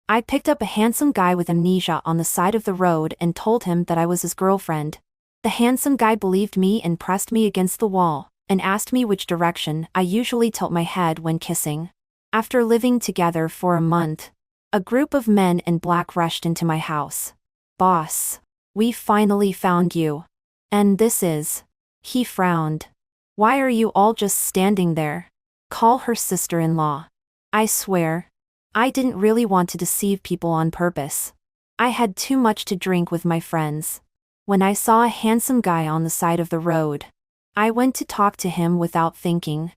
I picked up a handsome guy with amnesia on the side of the road and told him that I was his girlfriend. The handsome guy believed me and pressed me against the wall, and asked me which direction I usually tilt my head when kissing. After living together for a month, a group of men in black rushed into my house. "Boss, we finally found you. And this is..." He frowned. "Why are you all just standing there? Call her sister-in-law." I swear, I didn't really want to deceive people on purpose. I had too much to drink with my friends. When I saw a handsome guy on the side of the road, I went to talk to him without thinking.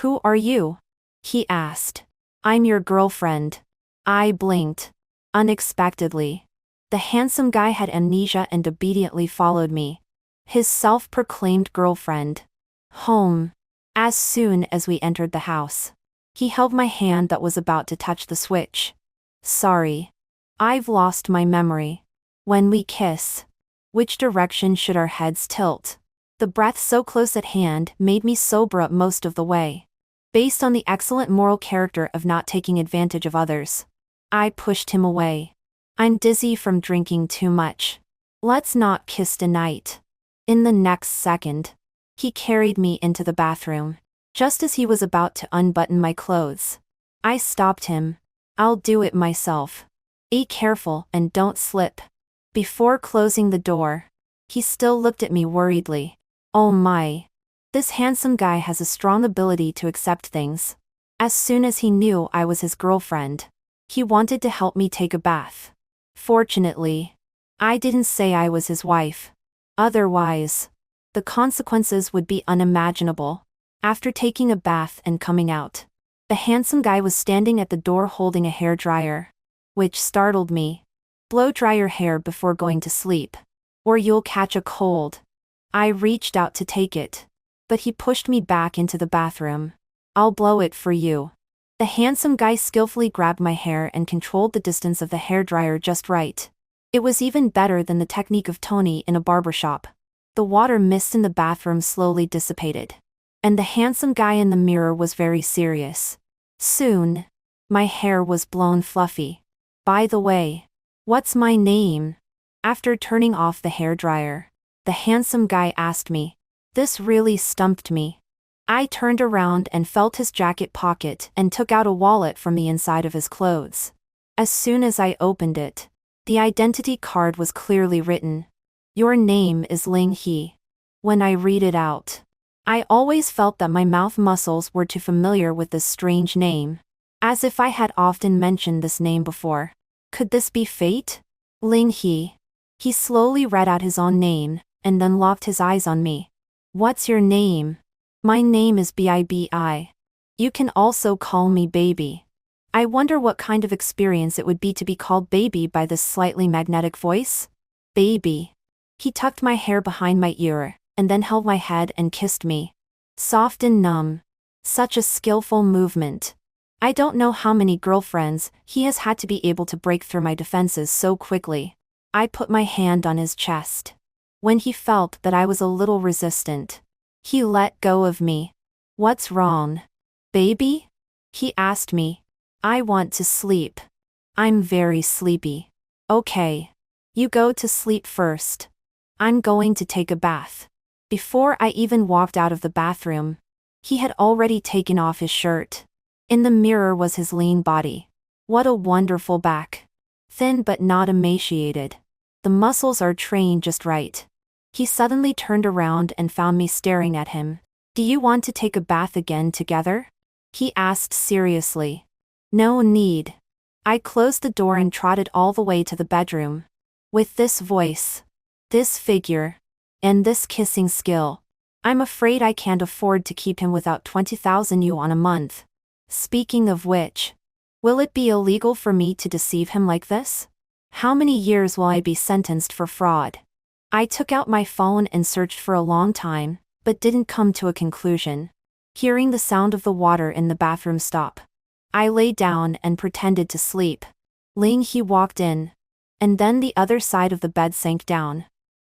"Who are you?" he asked. "I'm your girlfriend." I blinked. Unexpectedly, the handsome guy had amnesia and obediently followed me. His self-proclaimed girlfriend. Home. As soon as we entered the house, he held my hand that was about to touch the switch. "Sorry. I've lost my memory. When we kiss, which direction should our heads tilt?" The breath so close at hand made me sober up most of the way. Based on the excellent moral character of not taking advantage of others, I pushed him away. "I'm dizzy from drinking too much. Let's not kiss tonight." In the next second, he carried me into the bathroom. Just as he was about to unbutton my clothes, I stopped him. "I'll do it myself. Be careful and don't slip." Before closing the door, he still looked at me worriedly. Oh my. This handsome guy has a strong ability to accept things. As soon as he knew I was his girlfriend, he wanted to help me take a bath. Fortunately, I didn't say I was his wife. Otherwise, the consequences would be unimaginable. After taking a bath and coming out, the handsome guy was standing at the door holding a hairdryer, which startled me. "Blow dry your hair before going to sleep, or you'll catch a cold." I reached out to take it, but he pushed me back into the bathroom. "I'll blow it for you." The handsome guy skillfully grabbed my hair and controlled the distance of the hairdryer just right. It was even better than the technique of Tony in a barbershop. The water mist in the bathroom slowly dissipated, and the handsome guy in the mirror was very serious. Soon, my hair was blown fluffy. "By the way, what's my name?" After turning off the hairdryer, the handsome guy asked me. This really stumped me. I turned around and felt his jacket pocket and took out a wallet from the inside of his clothes. As soon as I opened it, the identity card was clearly written. "Your name is Ling He." When I read it out, I always felt that my mouth muscles were too familiar with this strange name, as if I had often mentioned this name before. Could this be fate? Ling He. He slowly read out his own name, and then locked his eyes on me. "What's your name?" "My name is Bibi. You can also call me Baby." I wonder what kind of experience it would be to be called Baby by this slightly magnetic voice. "Baby." He tucked my hair behind my ear, and then held my head and kissed me. Soft and numb. Such a skillful movement. I don't know how many girlfriends he has had to be able to break through my defenses so quickly. I put my hand on his chest. When he felt that I was a little resistant, he let go of me. "What's wrong, baby?" he asked me. "I want to sleep. I'm very sleepy." "Okay. You go to sleep first. I'm going to take a bath." Before I even walked out of the bathroom, he had already taken off his shirt. In the mirror was his lean body. What a wonderful back. Thin but not emaciated. The muscles are trained just right. He suddenly turned around and found me staring at him. "Do you want to take a bath again together?" he asked seriously. "No need." I closed the door and trotted all the way to the bedroom. With this voice, this figure, and this kissing skill, I'm afraid I can't afford to keep him without 20,000 yuan a month. Speaking of which, will it be illegal for me to deceive him like this? How many years will I be sentenced for fraud? I took out my phone and searched for a long time, but didn't come to a conclusion. Hearing the sound of the water in the bathroom stop, I lay down and pretended to sleep. Ling He walked in, and then the other side of the bed sank down.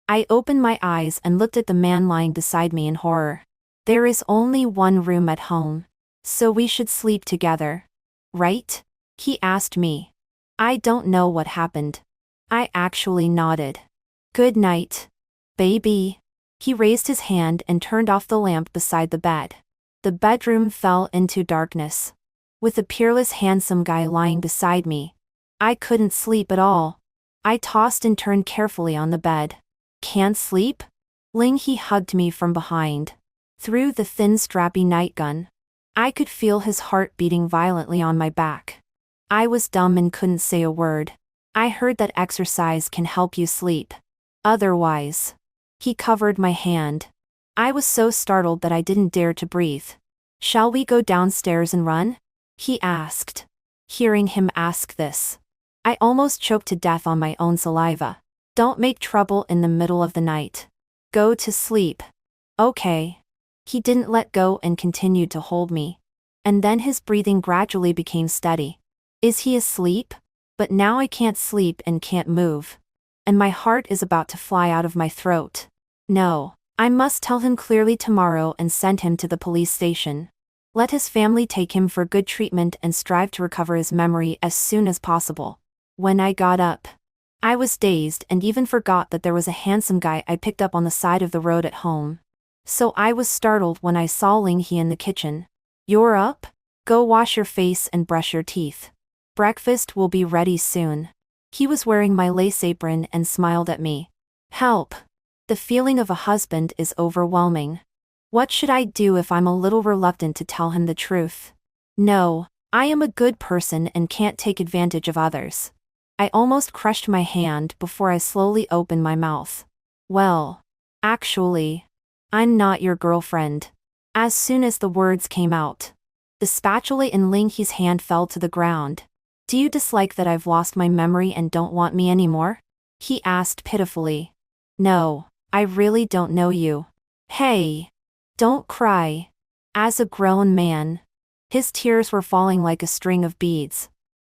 I opened my eyes and looked at the man lying beside me in horror. "There is only one room at home, so we should sleep together, right?" he asked me. I don't know what happened. I actually nodded. Good night, baby. He raised his hand and turned off the lamp beside the bed. The bedroom fell into darkness. With the peerless handsome guy lying beside me, I couldn't sleep at all. I tossed and turned carefully on the bed. Can't sleep? Ling He hugged me from behind. Through the thin strappy nightgown, I could feel his heart beating violently on my back. I was dumb and couldn't say a word. I heard that exercise can help you sleep. Otherwise. He covered my hand. I was so startled that I didn't dare to breathe. Shall we go downstairs and run? He asked. Hearing him ask this, I almost choked to death on my own saliva. Don't make trouble in the middle of the night. Go to sleep. Okay. He didn't let go and continued to hold me. And then his breathing gradually became steady. Is he asleep? But now I can't sleep and can't move. And my heart is about to fly out of my throat. No, I must tell him clearly tomorrow and send him to the police station. Let his family take him for good treatment and strive to recover his memory as soon as possible. When I got up, I was dazed and even forgot that there was a handsome guy I picked up on the side of the road at home. So I was startled when I saw Ling He in the kitchen. You're up? Go wash your face and brush your teeth. Breakfast will be ready soon. He was wearing my lace apron and smiled at me. Help! The feeling of a husband is overwhelming. What should I do if I'm a little reluctant to tell him the truth? No, I am a good person and can't take advantage of others. I almost crushed my hand before I slowly opened my mouth. Well, actually, I'm not your girlfriend. As soon as the words came out, the spatula in Ling He's hand fell to the ground. Do you dislike that I've lost my memory and don't want me anymore? He asked pitifully. No, I really don't know you. Hey, don't cry. As a grown man, his tears were falling like a string of beads.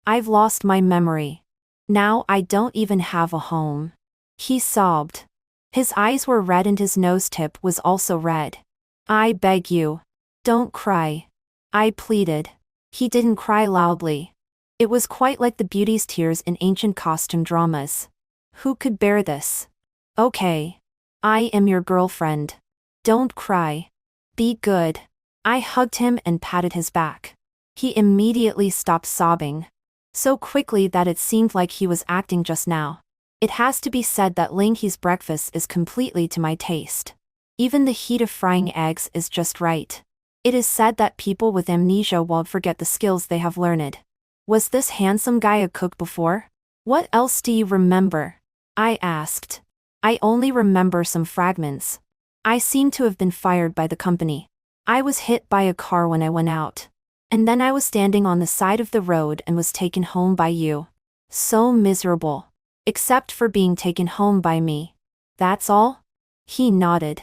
I've lost my memory. Now I don't even have a home. He sobbed. His eyes were red and his nose tip was also red. I beg you. Don't cry. I pleaded. He didn't cry loudly. It was quite like the beauty's tears in ancient costume dramas. Who could bear this? Okay. I am your girlfriend. Don't cry. Be good. I hugged him and patted his back. He immediately stopped sobbing. So quickly that it seemed like he was acting just now. It has to be said that Ling He's breakfast is completely to my taste. Even the heat of frying eggs is just right. It is said that people with amnesia won't forget the skills they have learned. Was this handsome guy a cook before? What else do you remember? I asked. I only remember some fragments. I seem to have been fired by the company. I was hit by a car when I went out. And then I was standing on the side of the road and was taken home by you. So miserable. Except for being taken home by me. That's all? He nodded.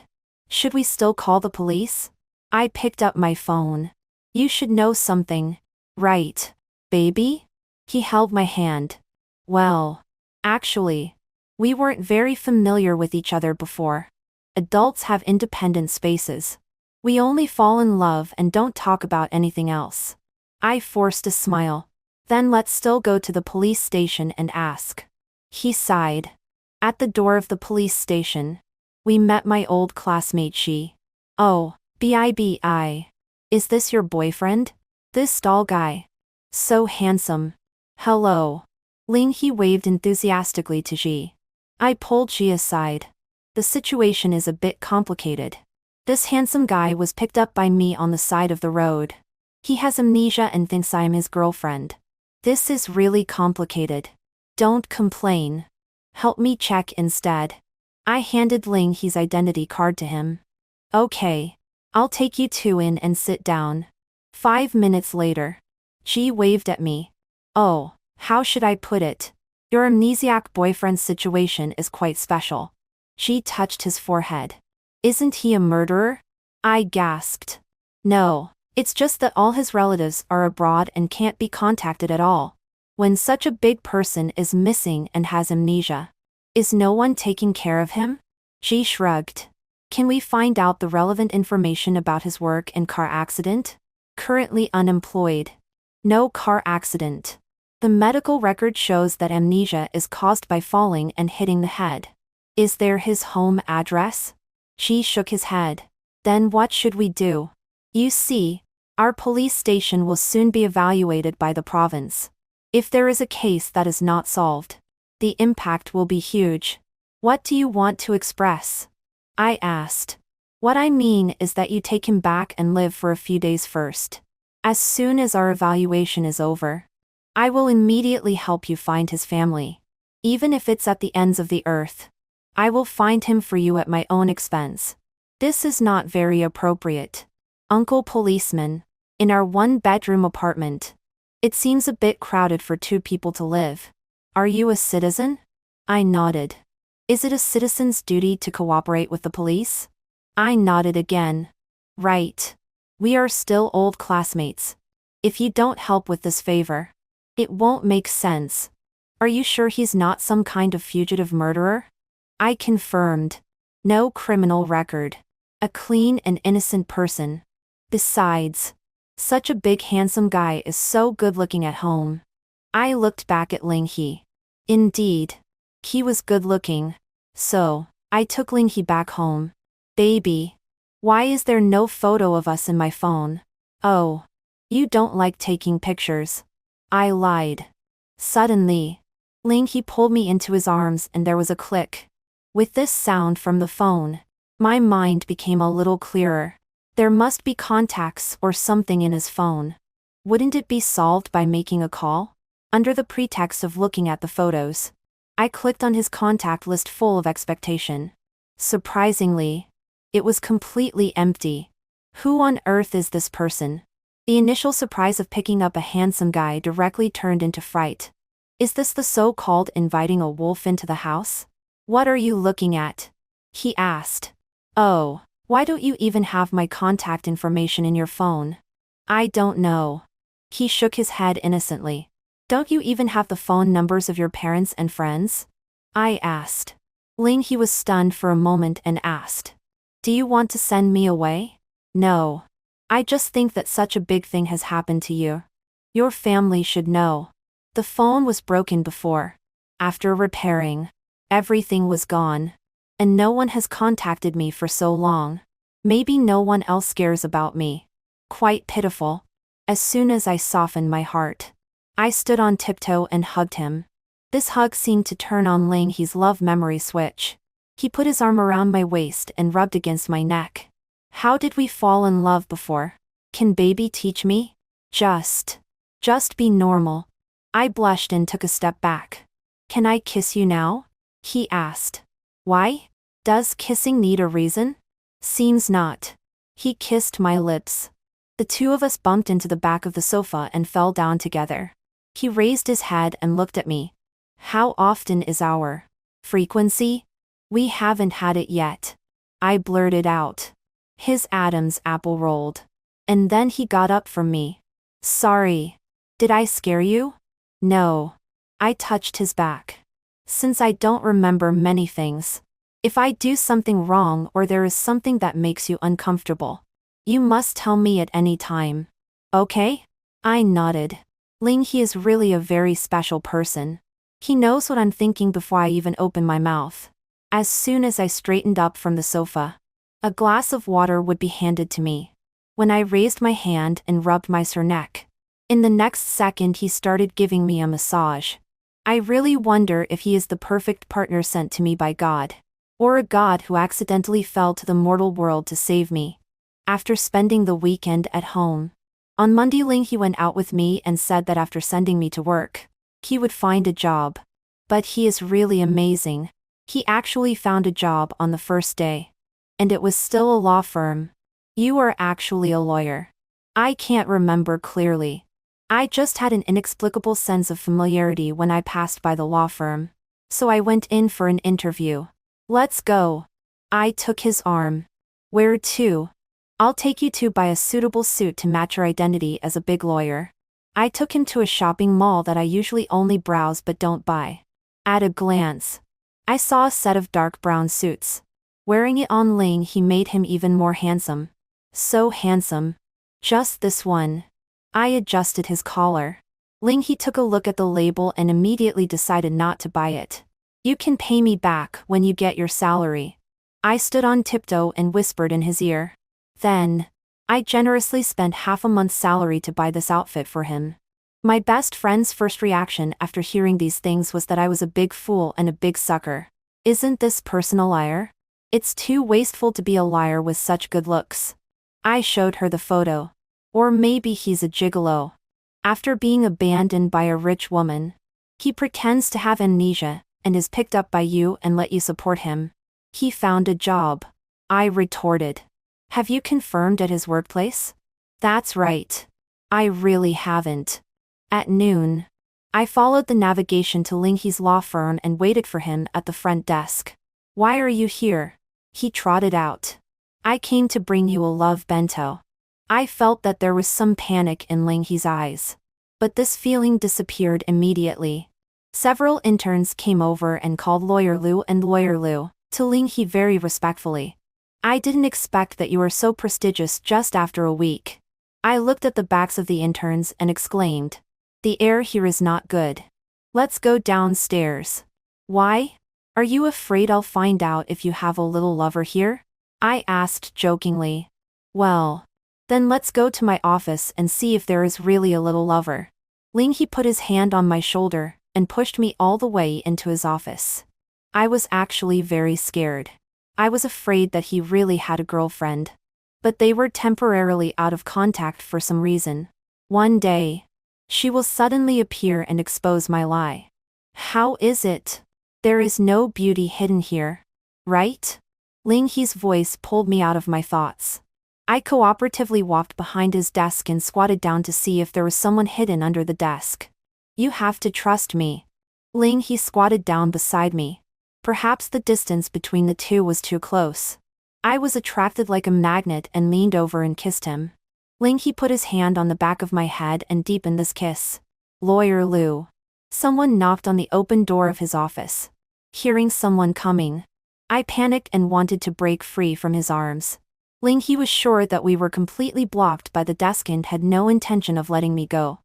Should we still call the police? I picked up my phone. You should know something. Right, baby? He held my hand. Well, actually, we weren't very familiar with each other before. Adults have independent spaces. We only fall in love and don't talk about anything else. I forced a smile. Then let's still go to the police station and ask. He sighed. At the door of the police station, we met my old classmate Shi. Oh, Bibi. Is this your boyfriend? This tall guy. So handsome. Hello. Ling He waved enthusiastically to Shi. I pulled Shi aside. The situation is a bit complicated. This handsome guy was picked up by me on the side of the road. He has amnesia and thinks I'm his girlfriend. This is really complicated. Don't complain. Help me check instead. I handed Ling He's identity card to him. Okay. I'll take you two in and sit down. 5 minutes later. Ji waved at me. Oh, how should I put it? Your amnesiac boyfriend's situation is quite special. Ji touched his forehead. Isn't he a murderer? I gasped. No, it's just that all his relatives are abroad and can't be contacted at all. When such a big person is missing and has amnesia, is no one taking care of him? Ji shrugged. Can we find out the relevant information about his work and car accident? Currently unemployed. No car accident. The medical record shows that amnesia is caused by falling and hitting the head. Is there his home address? She shook his head. Then what should we do? You see, our police station will soon be evaluated by the province. If there is a case that is not solved, the impact will be huge. What do you want to express? I asked. What I mean is that you take him back and live for a few days first. As soon as our evaluation is over, I will immediately help you find his family. Even if it's at the ends of the earth, I will find him for you at my own expense. This is not very appropriate. Uncle Policeman, in our one-bedroom apartment. It seems a bit crowded for 2 people to live. Are you a citizen? I nodded. Is it a citizen's duty to cooperate with the police? I nodded again. Right. We are still old classmates. If you don't help with this favor, it won't make sense. Are you sure he's not some kind of fugitive murderer? I confirmed. No criminal record. A clean and innocent person. Besides, such a big handsome guy is so good-looking at home. I looked back at Ling He. Indeed. He was good-looking. So, I took Ling He back home. Baby. Why is there no photo of us in my phone? Oh. You don't like taking pictures. I lied. Suddenly, Ling He pulled me into his arms and there was a click. With this sound from the phone, my mind became a little clearer. There must be contacts or something in his phone. Wouldn't it be solved by making a call? Under the pretext of looking at the photos, I clicked on his contact list full of expectation. Surprisingly, it was completely empty. Who on earth is this person? The initial surprise of picking up a handsome guy directly turned into fright. Is this the so-called inviting a wolf into the house? What are you looking at? He asked. Oh. Why don't you even have my contact information in your phone? I don't know. He shook his head innocently. Don't you even have the phone numbers of your parents and friends? I asked. Ling He was stunned for a moment and asked. Do you want to send me away? No. I just think that such a big thing has happened to you. Your family should know. The phone was broken before. After repairing, everything was gone. And no one has contacted me for so long. Maybe no one else cares about me. Quite pitiful. As soon as I softened my heart, I stood on tiptoe and hugged him. This hug seemed to turn on Ling He's love memory switch. He put his arm around my waist and rubbed against my neck. How did we fall in love before? Can baby teach me? Just be normal. I blushed and took a step back. Can I kiss you now? He asked. Why? Does kissing need a reason? Seems not. He kissed my lips. The 2 of us bumped into the back of the sofa and fell down together. He raised his head and looked at me. How often is our frequency? We haven't had it yet. I blurted out. His Adam's apple rolled. And then he got up from me. Sorry. Did I scare you? No. I touched his back. Since I don't remember many things, if I do something wrong or there is something that makes you uncomfortable, you must tell me at any time. Okay? I nodded. Ling He is really a very special person. He knows what I'm thinking before I even open my mouth. As soon as I straightened up from the sofa, a glass of water would be handed to me. When I raised my hand and rubbed my sore neck, in the next second he started giving me a massage. I really wonder if he is the perfect partner sent to me by God, or a God who accidentally fell to the mortal world to save me. After spending the weekend at home, on Monday Ling He went out with me and said that after sending me to work, he would find a job. But he is really amazing. He actually found a job on the first day. And it was still a law firm. You are actually a lawyer. I can't remember clearly. I just had an inexplicable sense of familiarity when I passed by the law firm. So I went in for an interview. Let's go. I took his arm. Where to? I'll take you to buy a suitable suit to match your identity as a big lawyer. I took him to a shopping mall that I usually only browse but don't buy. At a glance, I saw a set of dark brown suits. Wearing it on Ling He made him even more handsome. So handsome. Just this one. I adjusted his collar. Ling He took a look at the label and immediately decided not to buy it. You can pay me back when you get your salary. I stood on tiptoe and whispered in his ear. Then, I generously spent half a month's salary to buy this outfit for him. My best friend's first reaction after hearing these things was that I was a big fool and a big sucker. Isn't this person a liar? It's too wasteful to be a liar with such good looks. I showed her the photo. Or maybe he's a gigolo. After being abandoned by a rich woman, he pretends to have amnesia and is picked up by you and let you support him. He found a job. I retorted. Have you confirmed at his workplace? That's right. I really haven't. At noon, I followed the navigation to Ling He's law firm and waited for him at the front desk. Why are you here? He trotted out. I came to bring you a love bento. I felt that there was some panic in Ling He's eyes. But this feeling disappeared immediately. Several interns came over and called Lawyer Lu and Lawyer Lu to Ling He very respectfully. I didn't expect that you were so prestigious just after a week. I looked at the backs of the interns and exclaimed. The air here is not good. Let's go downstairs. Why? Are you afraid I'll find out if you have a little lover here? I asked jokingly. Well, then let's go to my office and see if there is really a little lover. Ling He put his hand on my shoulder and pushed me all the way into his office. I was actually very scared. I was afraid that he really had a girlfriend. But they were temporarily out of contact for some reason. One day, she will suddenly appear and expose my lie. How is it? There is no beauty hidden here. Right? Ling He's voice pulled me out of my thoughts. I cooperatively walked behind his desk and squatted down to see if there was someone hidden under the desk. You have to trust me. Ling He squatted down beside me. Perhaps the distance between the two was too close. I was attracted like a magnet and leaned over and kissed him. Ling He put his hand on the back of my head and deepened this kiss. Lawyer Lu. Someone knocked on the open door of his office. Hearing someone coming, I panicked and wanted to break free from his arms. Ling He was sure that we were completely blocked by the desk and had no intention of letting me go.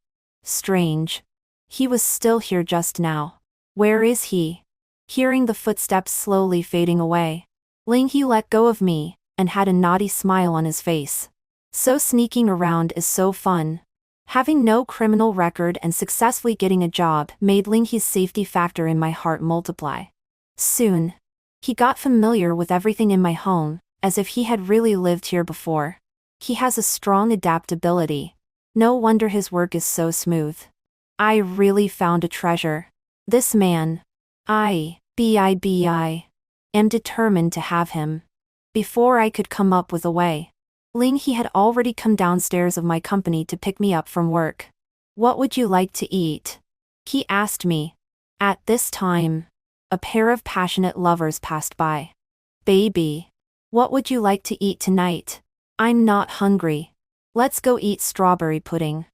Strange. He was still here just now. Where is he? Hearing the footsteps slowly fading away, Ling He let go of me and had a naughty smile on his face. So sneaking around is so fun. Having no criminal record and successfully getting a job made Ling He's safety factor in my heart multiply. Soon, he got familiar with everything in my home, as if he had really lived here before. He has a strong adaptability. No wonder his work is so smooth. I really found a treasure. This man. I am determined to have him. Before I could come up with a way, Ling He had already come downstairs of my company to pick me up from work. What would you like to eat? He asked me. At this time, a pair of passionate lovers passed by. Baby, what would you like to eat tonight? I'm not hungry. Let's go eat strawberry pudding.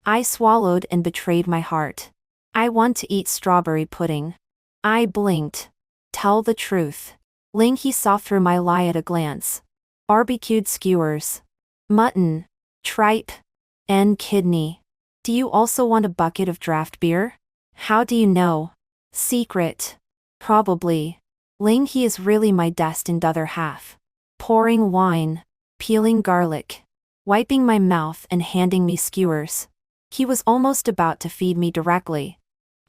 I swallowed and betrayed my heart. I want to eat strawberry pudding. I blinked. Tell the truth. Ling He saw through my lie at a glance. Barbecued skewers. Mutton. Tripe. And kidney. Do you also want a bucket of draft beer? How do you know? Secret. Probably. Ling He is really my destined other half. Pouring wine. Peeling garlic. Wiping my mouth and handing me skewers. He was almost about to feed me directly.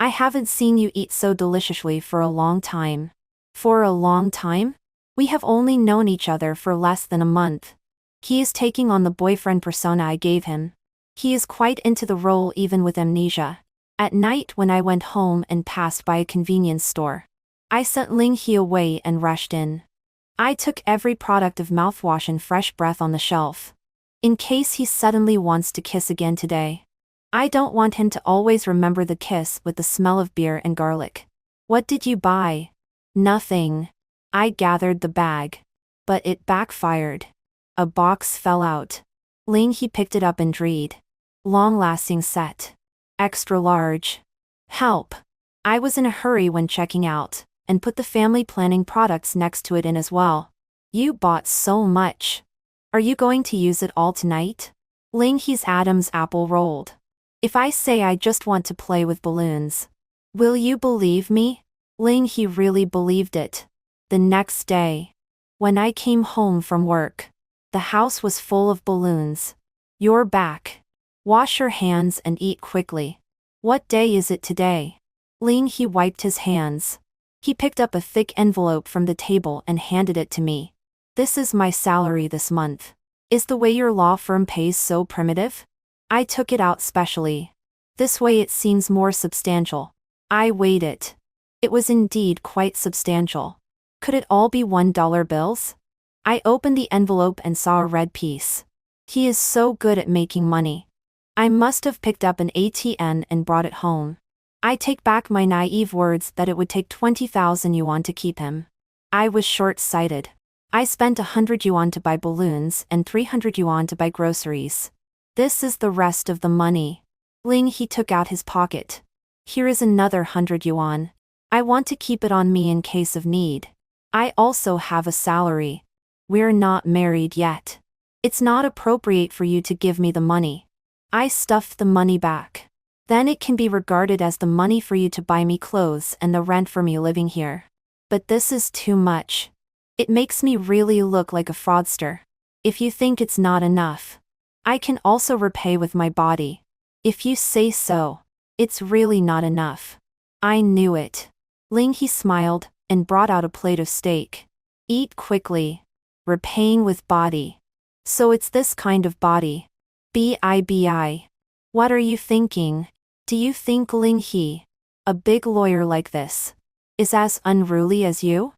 I haven't seen you eat so deliciously for a long time. For a long time? We have only known each other for less than a month. He is taking on the boyfriend persona I gave him. He is quite into the role even with amnesia. At night when I went home and passed by a convenience store, I sent Ling He away and rushed in. I took every product of mouthwash and fresh breath on the shelf. In case he suddenly wants to kiss again today. I don't want him to always remember the kiss with the smell of beer and garlic. What did you buy? Nothing. I gathered the bag. But it backfired. A box fell out. Ling He picked it up and read. Long-lasting set. Extra large. Help. I was in a hurry when checking out, and put the family planning products next to it in as well. You bought so much. Are you going to use it all tonight? Ling He's Adam's apple rolled. If I say I just want to play with balloons, will you believe me? Ling He really believed it. The next day, when I came home from work, the house was full of balloons. You're back. Wash your hands and eat quickly. What day is it today? Ling He wiped his hands. He picked up a thick envelope from the table and handed it to me. This is my salary this month. Is the way your law firm pays so primitive? I took it out specially. This way it seems more substantial. I weighed it. It was indeed quite substantial. Could it all be $1 bills? I opened the envelope and saw a red piece. He is so good at making money. I must have picked up an ATM and brought it home. I take back my naive words that it would take 20,000 yuan to keep him. I was short-sighted. I spent 100 yuan to buy balloons and 300 yuan to buy groceries. This is the rest of the money. Ling He took out his pocket. Here is another 100 yuan. I want to keep it on me in case of need. I also have a salary. We're not married yet. It's not appropriate for you to give me the money. I stuffed the money back. Then it can be regarded as the money for you to buy me clothes and the rent for me living here. But this is too much. It makes me really look like a fraudster. If you think it's not enough, I can also repay with my body. If you say so, it's really not enough. I knew it. Ling He smiled and brought out a plate of steak. Eat quickly. Repaying with body. So it's this kind of body. Bibi. What are you thinking? Do you think Ling He, a big lawyer like this, is as unruly as you?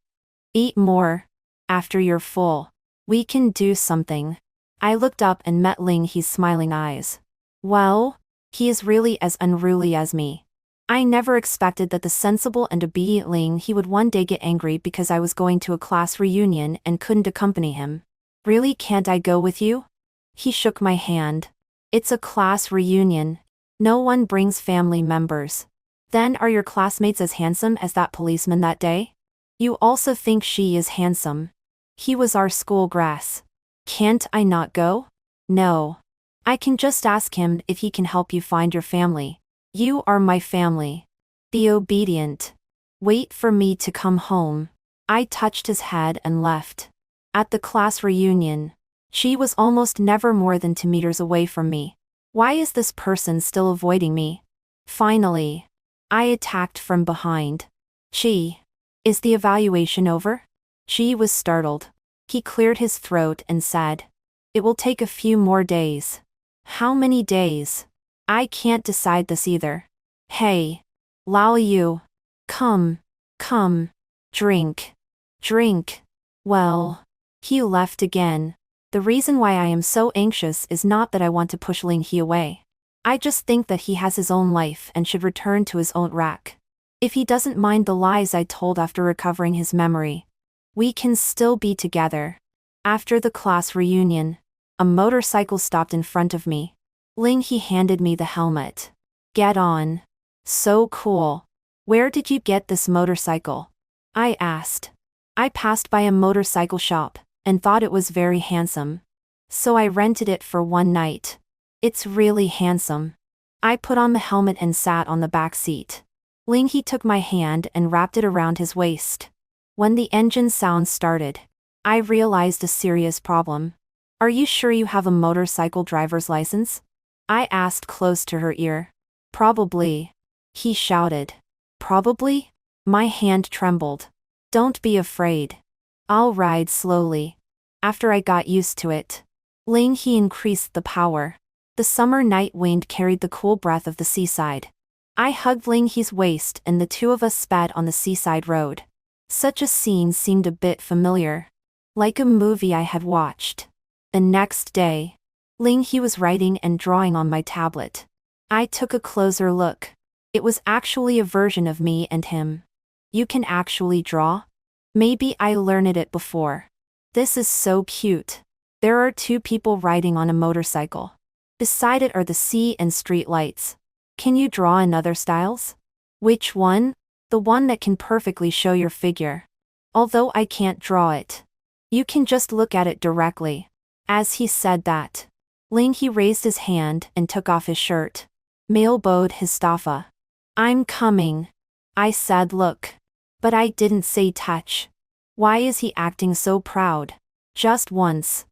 Eat more. After you're full, we can do something. I looked up and met Ling He's smiling eyes. Well, he is really as unruly as me. I never expected that the sensible and obedient Ling He would one day get angry because I was going to a class reunion and couldn't accompany him. Really, can't I go with you? He shook my hand. It's a class reunion. No one brings family members. Then are your classmates as handsome as that policeman that day? You also think she is handsome. He was our school grass. Can't I not go? No. I can just ask him if he can help you find your family. You are my family. Be obedient. Wait for me to come home. I touched his head and left. At the class reunion, she was almost never more than 2 meters away from me. Why is this person still avoiding me? Finally, I attacked from behind. Chi, is the evaluation over? Chi was startled. He cleared his throat and said, it will take a few more days. How many days? I can't decide this either. Hey, Lao Yu. Come. Drink. Well, he left again. The reason why I am so anxious is not that I want to push Ling He away. I just think that he has his own life and should return to his own rack. If he doesn't mind the lies I told after recovering his memory, we can still be together. After the class reunion, a motorcycle stopped in front of me. Ling He handed me the helmet. Get on. So cool. Where did you get this motorcycle? I asked. I passed by a motorcycle shop and thought it was very handsome. So I rented it for one night. It's really handsome. I put on the helmet and sat on the back seat. Ling He took my hand and wrapped it around his waist. When the engine sound started, I realized a serious problem. Are you sure you have a motorcycle driver's license? I asked close to her ear. Probably. He shouted. Probably? My hand trembled. Don't be afraid. I'll ride slowly. After I got used to it, Ling He increased the power. The summer night wind carried the cool breath of the seaside. I hugged Ling He's waist and the two of us sped on the seaside road. Such a scene seemed a bit familiar. Like a movie I had watched. The next day, Ling He was writing and drawing on my tablet. I took a closer look. It was actually a version of me and him. You can actually draw? Maybe I learned it before. This is so cute. There are 2 people riding on a motorcycle. Beside it are the sea and street lights. Can you draw in other styles? Which one? The one that can perfectly show your figure. Although I can't draw it. You can just look at it directly. As he said that, Ling He raised his hand and took off his shirt. Mailbowed Histafa. I'm coming. I said look. But I didn't say touch. Why is he acting so proud? Just once.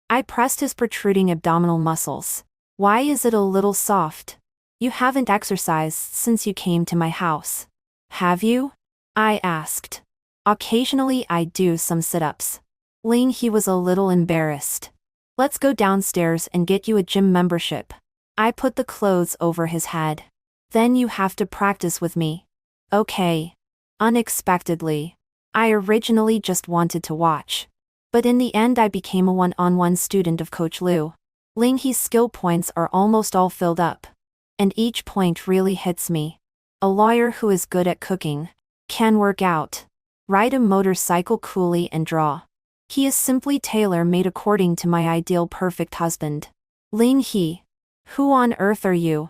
I pressed his protruding abdominal muscles. Why is it a little soft? You haven't exercised since you came to my house. Have you? I asked. Occasionally I do some sit-ups. He was a little embarrassed. Let's go downstairs and get you a gym membership. I put the clothes over his head. Then you have to practice with me. Okay. Unexpectedly. I originally just wanted to watch. But in the end I became a one-on-one student of Coach Liu. He's skill points are almost all filled up. And each point really hits me. A lawyer who is good at cooking. Can work out. Ride a motorcycle coolly and draw. He is simply tailor-made according to my ideal perfect husband. He. Who on earth are you?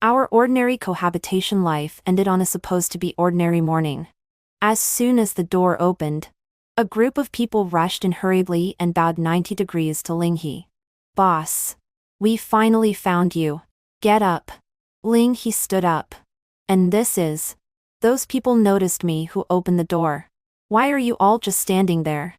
Our ordinary cohabitation life ended on a supposed to be ordinary morning. As soon as the door opened, a group of people rushed in hurriedly and bowed 90 degrees to He. Boss. We finally found you. Get up. He stood up. And this is. Those people noticed me who opened the door. Why are you all just standing there?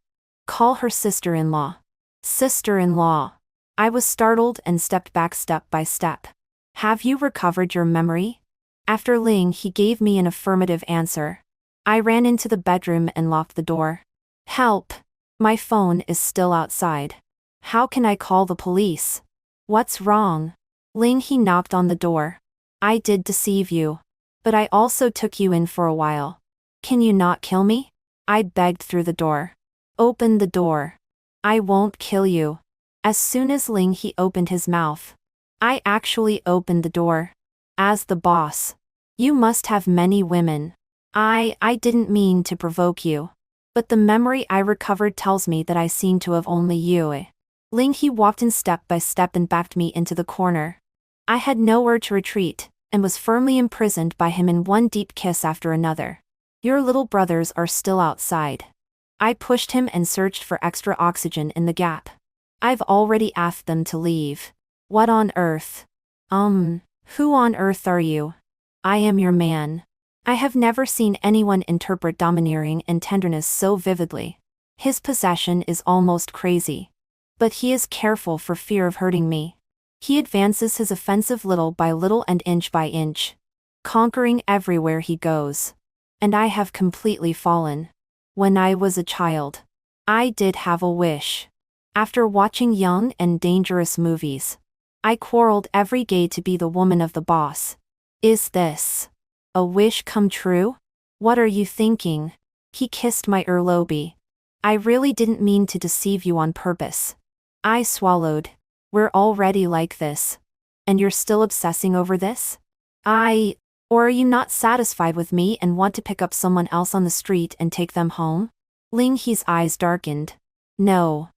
Call her sister-in-law. Sister-in-law. I was startled and stepped back step by step. Have you recovered your memory? After he gave me an affirmative answer. I ran into the bedroom and locked the door. Help! My phone is still outside. How can I call the police? What's wrong? He knocked on the door. I did deceive you. But I also took you in for a while. Can you not kill me? I begged through the door. Open the door. I won't kill you. As soon as he opened his mouth, I actually opened the door. As the boss. You must have many women. I didn't mean to provoke you. But the memory I recovered tells me that I seem to have only you. He walked in step by step and backed me into the corner. I had nowhere to retreat, and was firmly imprisoned by him in one deep kiss after another. Your little brothers are still outside. I pushed him and searched for extra oxygen in the gap. I've already asked them to leave. What on earth? Who on earth are you? I am your man. I have never seen anyone interpret domineering and tenderness so vividly. His possession is almost crazy. But he is careful for fear of hurting me. He advances his offensive little by little and inch by inch, conquering everywhere he goes. And I have completely fallen. When I was a child, I did have a wish. After watching young and dangerous movies, I quarreled every day to be the woman of the boss. Is this a wish come true? What are you thinking? He kissed my earlobe. I really didn't mean to deceive you on purpose. I swallowed. We're already like this. And you're still obsessing over this? Or are you not satisfied with me and want to pick up someone else on the street and take them home? He's eyes darkened. No,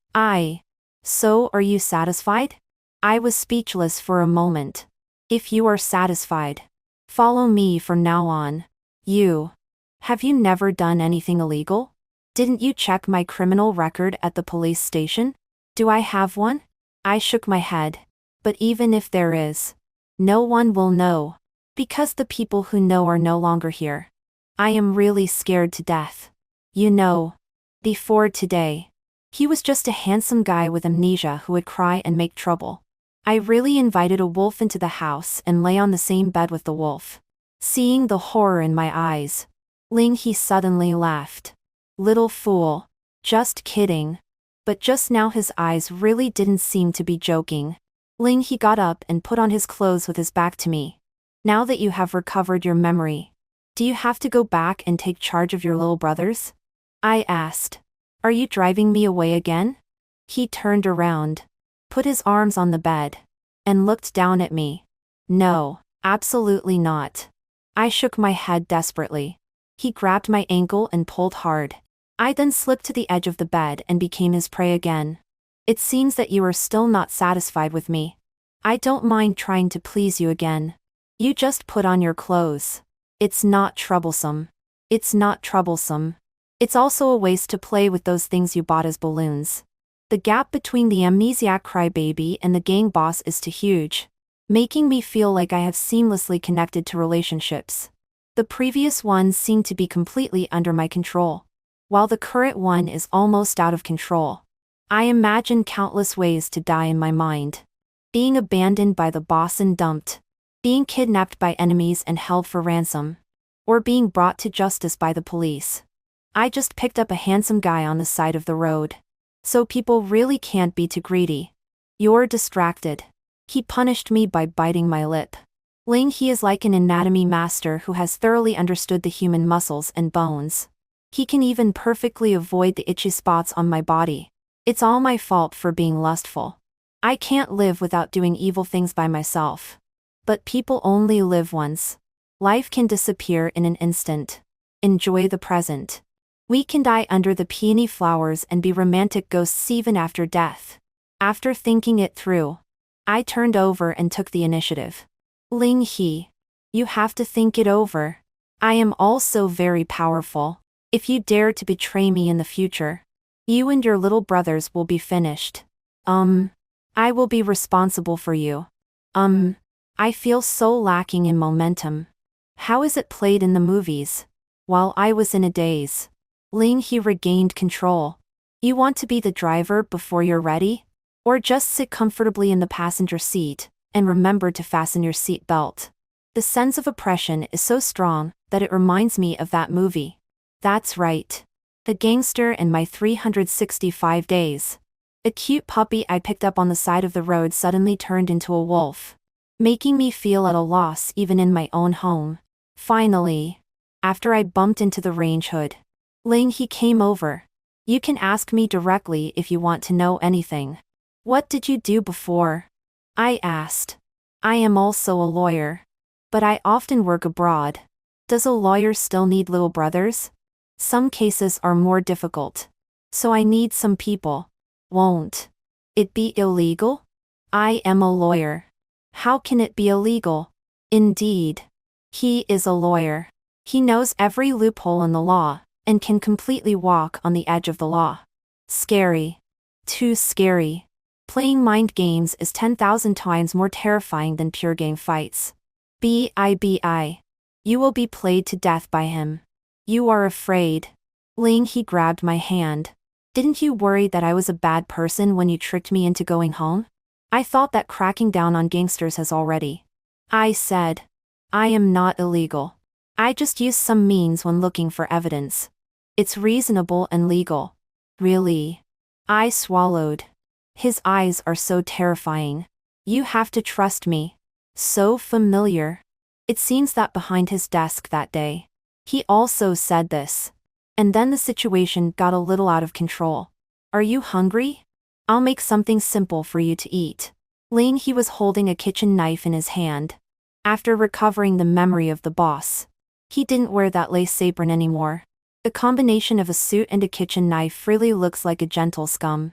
So are you satisfied? I was speechless for a moment. If you are satisfied, follow me from now on. Have you never done anything illegal? Didn't you check my criminal record at the police station? Do I have one? I shook my head. But even if there is, no one will know. Because the people who know are no longer here. I am really scared to death. Before today. He was just a handsome guy with amnesia who would cry and make trouble. I really invited a wolf into the house and lay on the same bed with the wolf. Seeing the horror in my eyes, he suddenly laughed. Little fool. Just kidding. But just now his eyes really didn't seem to be joking. He got up and put on his clothes with his back to me. Now that you have recovered your memory, do you have to go back and take charge of your little brothers? I asked. Are you driving me away again? He turned around, put his arms on the bed, and looked down at me. No, absolutely not. I shook my head desperately. He grabbed my ankle and pulled hard. I then slipped to the edge of the bed and became his prey again. It seems that you are still not satisfied with me. I don't mind trying to please you again. You just put on your clothes. It's not troublesome. It's not troublesome. It's also a waste to play with those things you bought as balloons. The gap between the amnesiac crybaby and the gang boss is too huge. making me feel like I have seamlessly connected to relationships. The previous ones seem to be completely under my control, while the current one is almost out of control. I imagine countless ways to die in my mind. Being abandoned by the boss and dumped. Being kidnapped by enemies and held for ransom. Or being brought to justice by the police. I just picked up a handsome guy on the side of the road. So people really can't be too greedy. You're distracted. He punished me by biting my lip. Ling He is like an anatomy master who has thoroughly understood the human muscles and bones. He can even perfectly avoid the itchy spots on my body. It's all my fault for being lustful. I can't live without doing evil things by myself. But people only live once. Life can disappear in an instant. Enjoy the present. We can die under the peony flowers and be romantic ghosts even after death. After thinking it through, I turned over and took the initiative. Ling He, you have to think it over. I am also very powerful. If you dare to betray me in the future, you and your little brothers will be finished. I will be responsible for you. I feel so lacking in momentum. How is it played in the movies? While I was in a daze, Ling He regained control. You want to be the driver before you're ready? Or just sit comfortably in the passenger seat, and remember to fasten your seat belt. The sense of oppression is so strong that it reminds me of that movie. That's right. The Gangster and My 365 Days. A cute puppy I picked up on the side of the road suddenly turned into a wolf, making me feel at a loss even in my own home. Finally, after I bumped into the range hood, Ling He came over. You can ask me directly if you want to know anything. What did you do before? I asked. I am also a lawyer. But I often work abroad. Does a lawyer still need little brothers? Some cases are more difficult. So I need some people. Won't it be illegal? I am a lawyer. How can it be illegal? Indeed. He is a lawyer. He knows every loophole in the law, and can completely walk on the edge of the law. Scary. Too scary. Playing mind games is 10,000 times more terrifying than pure game fights. B.I.B.I. You will be played to death by him. You are afraid. Ling He grabbed my hand. Didn't you worry that I was a bad person when you tricked me into going home? I thought that cracking down on gangsters has already. I said. I am not illegal. I just use some means when looking for evidence. It's reasonable and legal. Really? I swallowed. His eyes are so terrifying. You have to trust me. So familiar. It seems that behind his desk that day, he also said this. And then the situation got a little out of control. Are you hungry? I'll make something simple for you to eat. Ling He was holding a kitchen knife in his hand. After recovering the memory of the boss, he didn't wear that lace apron anymore. The combination of a suit and a kitchen knife really looks like a gentle scum.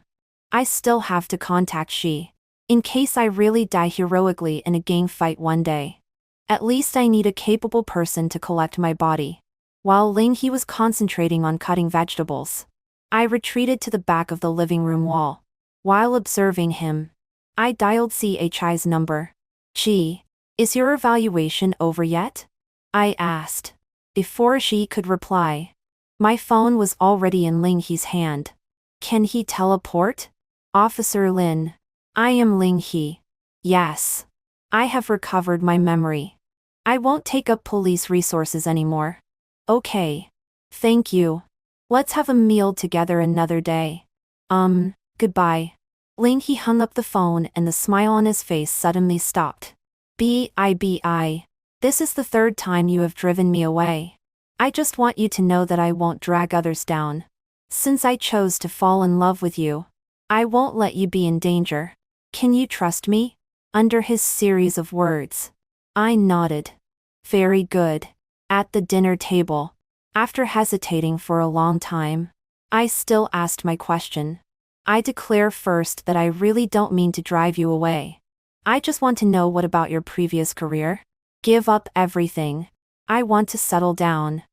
I still have to contact She, in case I really die heroically in a gang fight one day. At least I need a capable person to collect my body. While Ling He was concentrating on cutting vegetables, I retreated to the back of the living room wall. While observing him, I dialed Chi's number. Chi, is your evaluation over yet? I asked. Before she could reply, my phone was already in Ling He's hand. Can he teleport? Officer Lin. I am Ling He. Yes. I have recovered my memory. I won't take up police resources anymore. Okay. Thank you. Let's have a meal together another day. Goodbye. Ling He hung up the phone and the smile on his face suddenly stopped. B.I.B.I. This is the third time you have driven me away. I just want you to know that I won't drag others down. Since I chose to fall in love with you, I won't let you be in danger. Can you trust me? Under his series of words, I nodded. Very good. At the dinner table, after hesitating for a long time, I still asked my question. I declare first that I really don't mean to drive you away. I just want to know what about your previous career? Give up everything. I want to settle down.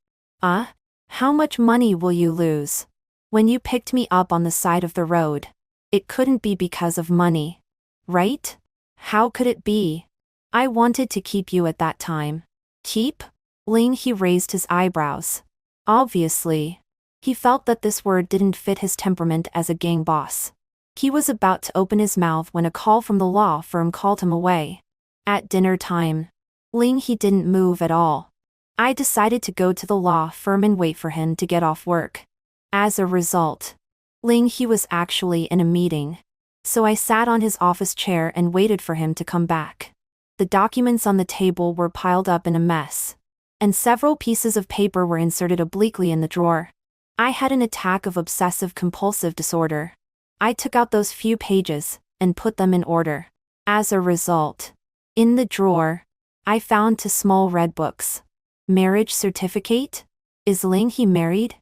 How much money will you lose? When you picked me up on the side of the road, it couldn't be because of money. Right? How could it be? I wanted to keep you at that time. Keep? Ling He raised his eyebrows. Obviously. He felt that this word didn't fit his temperament as a gang boss. He was about to open his mouth when a call from the law firm called him away. At dinner time. Ling He didn't move at all. I decided to go to the law firm and wait for him to get off work. As a result, Ling He was actually in a meeting. So I sat on his office chair and waited for him to come back. The documents on the table were piled up in a mess. And several pieces of paper were inserted obliquely in the drawer. I had an attack of obsessive-compulsive disorder. I took out those few pages and put them in order. As a result, in the drawer, I found two small red books. Marriage certificate? Is Ling He married?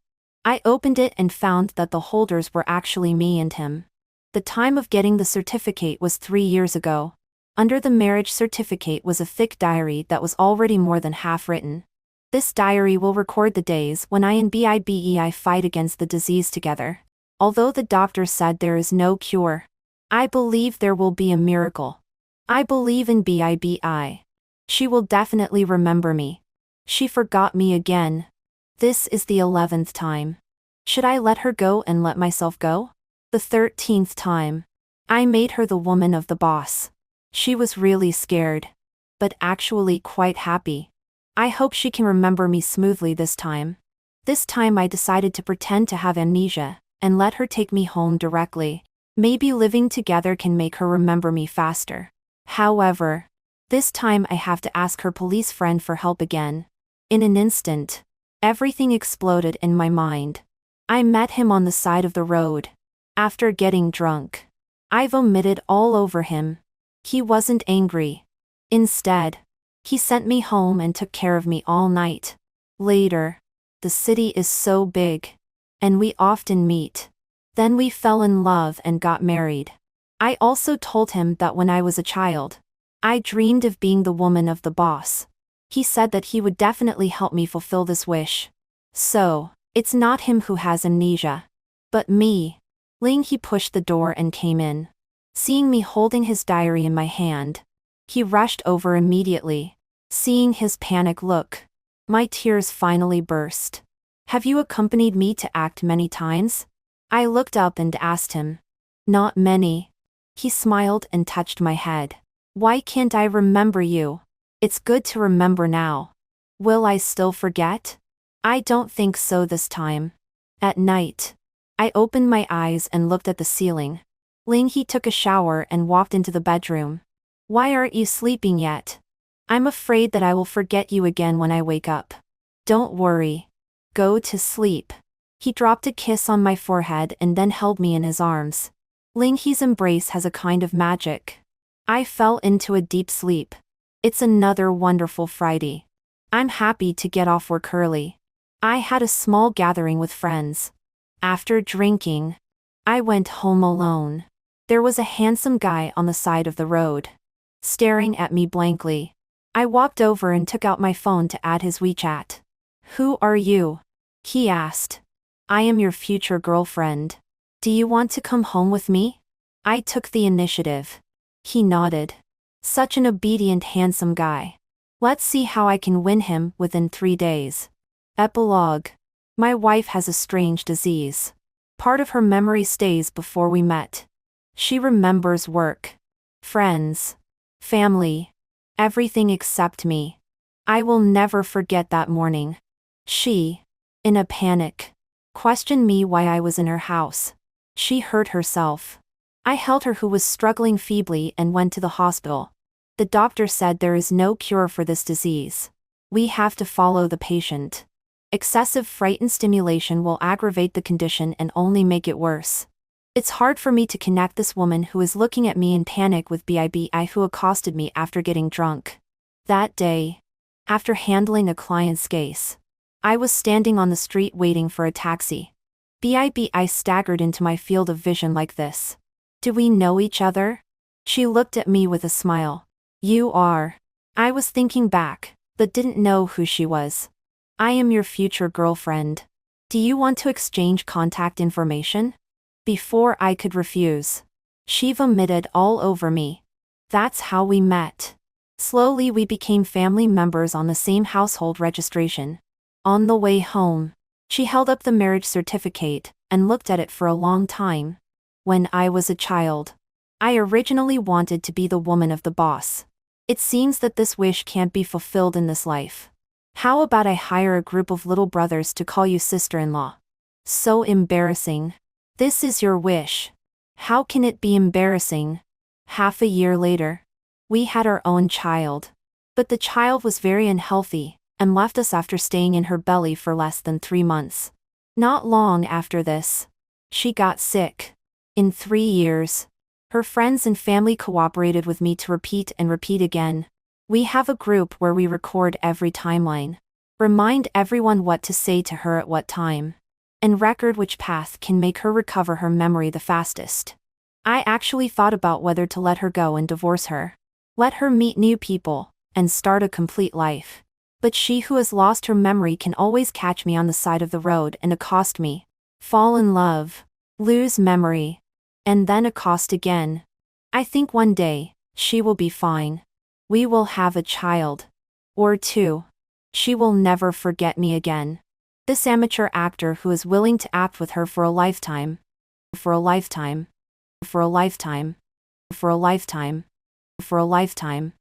I opened it and found that the holders were actually me and him. The time of getting the certificate was 3 years ago. Under the marriage certificate was a thick diary that was already more than half written. This diary will record the days when I and BIBEI fight against the disease together. Although the doctor said there is no cure, I believe there will be a miracle. I believe in BIBI. She will definitely remember me. She forgot me again. This is the 11th time. Should I let her go and let myself go? The 13th time. I made her the woman of the boss. She was really scared, but actually quite happy. I hope she can remember me smoothly this time. This time I decided to pretend to have amnesia and let her take me home directly. Maybe living together can make her remember me faster. However, this time I have to ask her police friend for help again. In an instant, everything exploded in my mind. I met him on the side of the road. After getting drunk, I vomited all over him. He wasn't angry. Instead, he sent me home and took care of me all night. Later, the city is so big, and we often meet. Then we fell in love and got married. I also told him that when I was a child, I dreamed of being the woman of the boss. He said that he would definitely help me fulfill this wish. So, it's not him who has amnesia, but me. Ling He pushed the door and came in. Seeing me holding his diary in my hand, he rushed over immediately. Seeing his panic look, my tears finally burst. Have you accompanied me to act many times? I looked up and asked him. Not many. He smiled and touched my head. Why can't I remember you? It's good to remember now. Will I still forget? I don't think so this time. At night, I opened my eyes and looked at the ceiling. Ling He took a shower and walked into the bedroom. Why aren't you sleeping yet? I'm afraid that I will forget you again when I wake up. Don't worry. Go to sleep. He dropped a kiss on my forehead and then held me in his arms. Ling He's embrace has a kind of magic. I fell into a deep sleep. It's another wonderful Friday. I'm happy to get off work early. I had a small gathering with friends. After drinking, I went home alone. There was a handsome guy on the side of the road, staring at me blankly. I walked over and took out my phone to add his WeChat. Who are you? He asked. I am your future girlfriend. Do you want to come home with me? I took the initiative. He nodded. Such an obedient, handsome guy. Let's see how I can win him within 3 days. Epilogue. My wife has a strange disease. Part of her memory stays before we met. She remembers work, friends, family, everything except me. I will never forget that morning. She, in a panic, questioned me why I was in her house. She hurt herself. I held her who was struggling feebly and went to the hospital. The doctor said there is no cure for this disease. We have to follow the patient. Excessive fright and stimulation will aggravate the condition and only make it worse. It's hard for me to connect this woman who is looking at me in panic with BIBI who accosted me after getting drunk. That day, after handling a client's case, I was standing on the street waiting for a taxi. BIBI staggered into my field of vision like this. Do we know each other? She looked at me with a smile. You are. I was thinking back, but didn't know who she was. I am your future girlfriend. Do you want to exchange contact information? Before I could refuse, she vomited all over me. That's how we met. Slowly we became family members on the same household registration. On the way home, she held up the marriage certificate and looked at it for a long time. When I was a child, I originally wanted to be the woman of the boss. It seems that this wish can't be fulfilled in this life. How about I hire a group of little brothers to call you sister-in-law? So embarrassing. This is your wish. How can it be embarrassing? Half a year later, we had our own child. But the child was very unhealthy and left us after staying in her belly for less than 3 months. Not long after this, she got sick. In 3 years, her friends and family cooperated with me to repeat and repeat again. We have a group where we record every timeline, remind everyone what to say to her at what time, and record which path can make her recover her memory the fastest. I actually thought about whether to let her go and divorce her, let her meet new people, and start a complete life. But she who has lost her memory can always catch me on the side of the road and accost me, fall in love, lose memory, and then accost again. I think one day, she will be fine. We will have a child. Or two. She will never forget me again. This amateur actor who is willing to act with her for a lifetime. For a lifetime. For a lifetime. For a lifetime. For a lifetime.